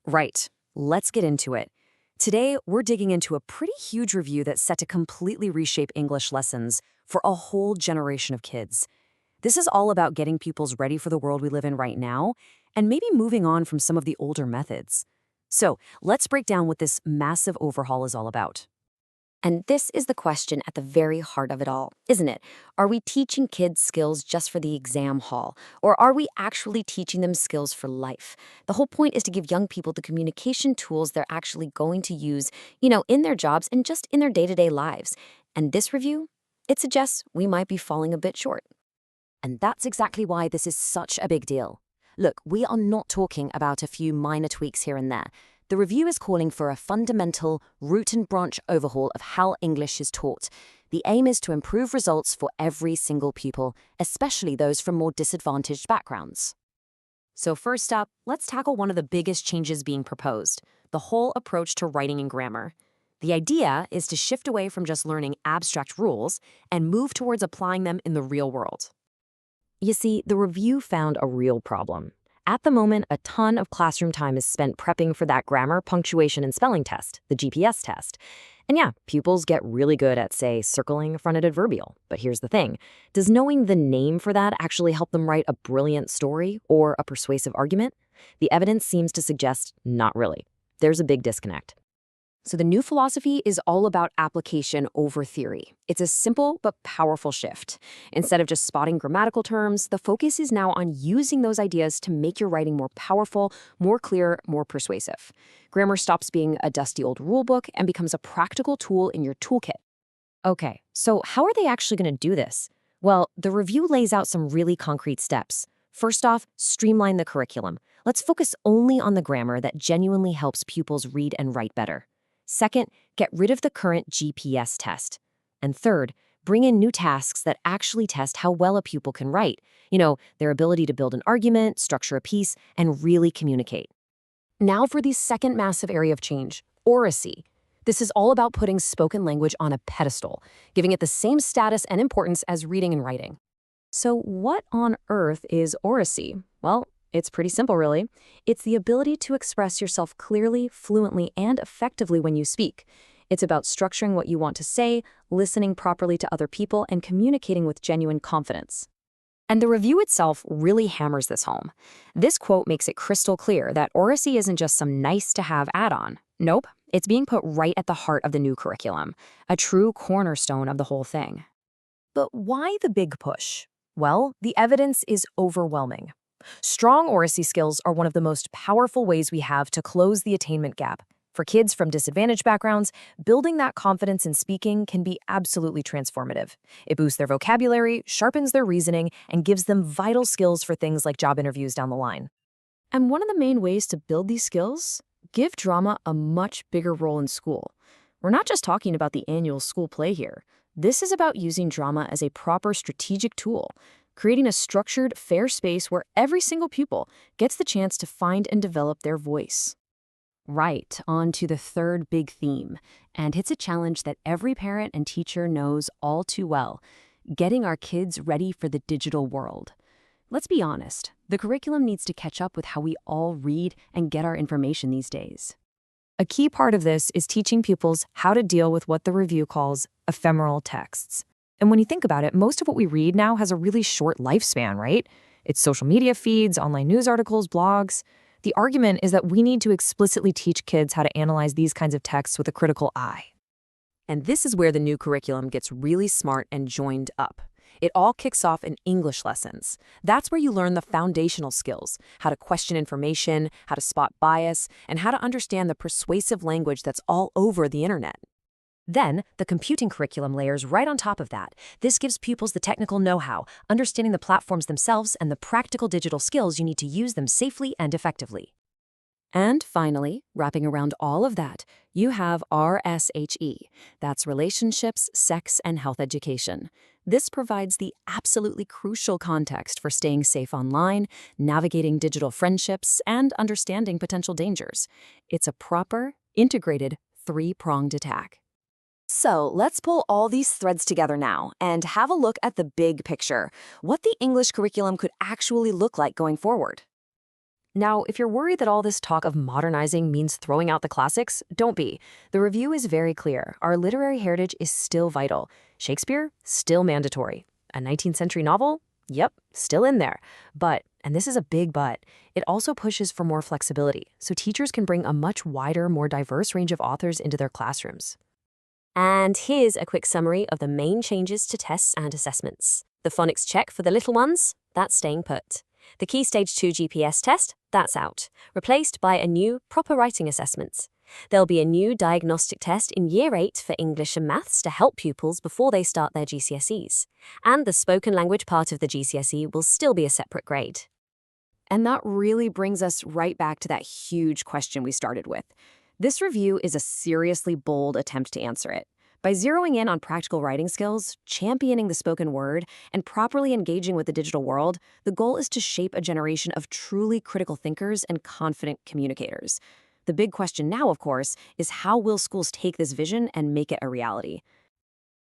Right. Let's get into it. Today, we're digging into a pretty huge review that's set to completely reshape English lessons for a whole generation of kids. This is all about getting pupils ready for the world we live in right now and maybe moving on from some of the older methods. So, let's break down what this massive overhaul is all about. And this is the question at the very heart of it all, isn't it? Are we teaching kids skills just for the exam hall? Or are we actually teaching them skills for life? The whole point is to give young people the communication tools they're actually going to use, in their jobs and just in their day-to-day lives. And this review, it suggests we might be falling a bit short. And that's exactly why this is such a big deal. Look, we are not talking about a few minor tweaks here and there. The review is calling for a fundamental, root and branch overhaul of how English is taught. The aim is to improve results for every single pupil, especially those from more disadvantaged backgrounds. So first up, let's tackle one of the biggest changes being proposed, the whole approach to writing and grammar. The idea is to shift away from just learning abstract rules and move towards applying them in the real world. You see, the review found a real problem. At the moment, a ton of classroom time is spent prepping for that grammar, punctuation, and spelling test, the GPS test. And yeah, pupils get really good at, say, circling a front adverbial. But here's the thing. Does knowing the name for that actually help them write a brilliant story or a persuasive argument? The evidence seems to suggest not really. There's a big disconnect. So the new philosophy is all about application over theory. It's a simple but powerful shift. Instead of just spotting grammatical terms, the focus is now on using those ideas to make your writing more powerful, more clear, more persuasive. Grammar stops being a dusty old rulebook and becomes a practical tool in your toolkit. Okay, so how are they actually going to do this? Well, the review lays out some really concrete steps. First off, streamline the curriculum. Let's focus only on the grammar that genuinely helps pupils read and write better. Second, get rid of the current GPS test. And third, bring in new tasks that actually test how well a pupil can write. Their ability to build an argument, structure a piece, and really communicate. Now for the second massive area of change, Oracy. This is all about putting spoken language on a pedestal, giving it the same status and importance as reading and writing. So what on earth is Oracy? Well, it's pretty simple, really. It's the ability to express yourself clearly, fluently, and effectively when you speak. It's about structuring what you want to say, listening properly to other people, and communicating with genuine confidence. And the review itself really hammers this home. This quote makes it crystal clear that Oracy isn't just some nice-to-have add-on. Nope, it's being put right at the heart of the new curriculum, a true cornerstone of the whole thing. But why the big push? Well, the evidence is overwhelming. Strong Oracy skills are one of the most powerful ways we have to close the attainment gap. For kids from disadvantaged backgrounds, building that confidence in speaking can be absolutely transformative. It boosts their vocabulary, sharpens their reasoning, and gives them vital skills for things like job interviews down the line. And one of the main ways to build these skills? Give drama a much bigger role in school. We're not just talking about the annual school play here. This is about using drama as a proper strategic tool, creating a structured, fair space where every single pupil gets the chance to find and develop their voice. Right, on to the third big theme, and it's a challenge that every parent and teacher knows all too well, getting our kids ready for the digital world. Let's be honest, the curriculum needs to catch up with how we all read and get our information these days. A key part of this is teaching pupils how to deal with what the review calls ephemeral texts. And when you think about it, most of what we read now has a really short lifespan, right? It's social media feeds, online news articles, blogs. The argument is that we need to explicitly teach kids how to analyze these kinds of texts with a critical eye. And this is where the new curriculum gets really smart and joined up. It all kicks off in English lessons. That's where you learn the foundational skills, how to question information, how to spot bias, and how to understand the persuasive language that's all over the internet. Then, the computing curriculum layers right on top of that. This gives pupils the technical know-how, understanding the platforms themselves and the practical digital skills you need to use them safely and effectively. And finally, wrapping around all of that, you have RSHE. That's Relationships, Sex, and Health Education. This provides the absolutely crucial context for staying safe online, navigating digital friendships, and understanding potential dangers. It's a proper, integrated, three-pronged attack. So let's pull all these threads together now and have a look at the big picture, what the English curriculum could actually look like going forward. Now, if you're worried that all this talk of modernizing means throwing out the classics, don't be. The review is very clear. Our literary heritage is still vital. Shakespeare, still mandatory. A 19th century novel? Yep, still in there. But, and this is a big but, it also pushes for more flexibility, so teachers can bring a much wider, more diverse range of authors into their classrooms. And here's a quick summary of the main changes to tests and assessments. The phonics check for the little ones, that's staying put. The Key Stage 2 GPS test, that's out, replaced by a new proper writing assessment. There'll be a new diagnostic test in Year 8 for English and Maths to help pupils before they start their GCSEs. And the spoken language part of the GCSE will still be a separate grade. And that really brings us right back to that huge question we started with. This review is a seriously bold attempt to answer it. By zeroing in on practical writing skills, championing the spoken word, and properly engaging with the digital world, the goal is to shape a generation of truly critical thinkers and confident communicators. The big question now, of course, is how will schools take this vision and make it a reality?